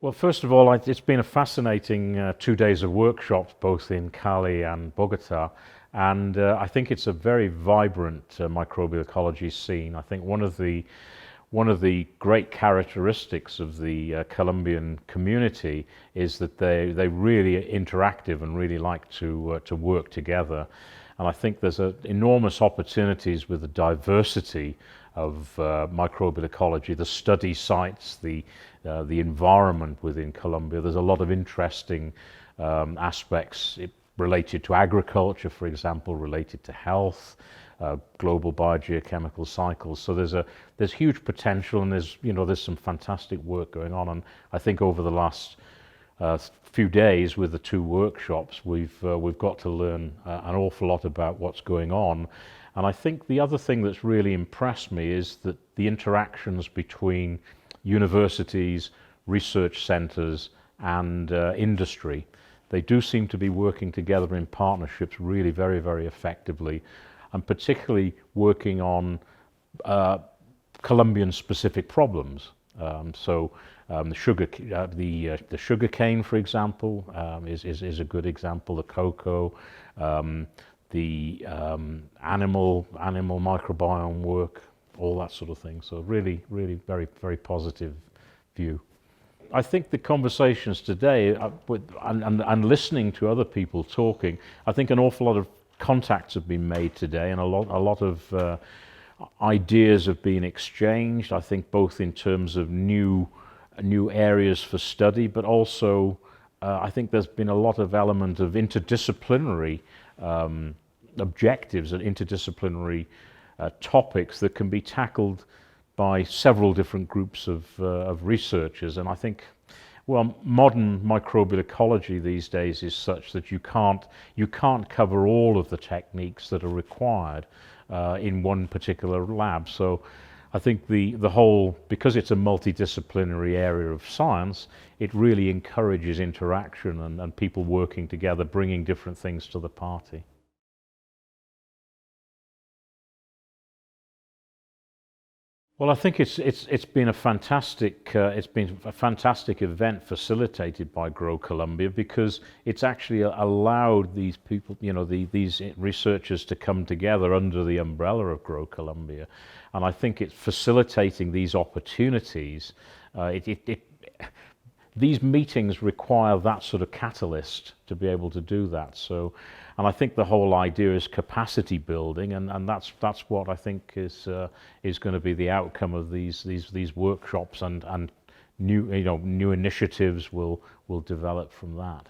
Well, first of all, it's been a fascinating 2 days of workshops, both in Cali and Bogota, and I think it's a very vibrant microbial ecology scene. I think one of the great characteristics of the Colombian community is that they really interactive and really like to work together. And I think there's enormous opportunities with the diversity of microbial ecology, the study sites, the environment within Colombia. There's a lot of interesting aspects related to agriculture, for example, related to health, global biogeochemical cycles. So there's huge potential, and there's some fantastic work going on. And I think over the last few days with the two workshops, we've got to learn an awful lot about what's going on. And I think the other thing that's really impressed me is that the interactions between universities, research centers, and industry, they do seem to be working together in partnerships really very, very effectively, and particularly working on Colombian specific problems. The sugar cane, for example, is a good example. The cocoa, the animal microbiome work, all that sort of thing. So really, really very, very positive view. I think the conversations today, and listening to other people talking, I think an awful lot of contacts have been made today, and a lot of ideas have been exchanged. I think both in terms of new areas for study, but also I think there's been a lot of element of interdisciplinary objectives and interdisciplinary topics that can be tackled by several different groups of researchers. And I think, well, modern microbial ecology these days is such that you can't cover all of the techniques that are required in one particular lab. So I think the whole, because it's a multidisciplinary area of science, it really encourages interaction and people working together, bringing different things to the party. Well, I think it's been a fantastic event facilitated by Grow Colombia, because it's actually allowed these people, these researchers to come together under the umbrella of Grow Colombia, and I think it's facilitating these opportunities. These meetings require that sort of catalyst to be able to do that. So, and I think the whole idea is capacity building, and that's what I think is going to be the outcome of these workshops, and new initiatives will develop from that.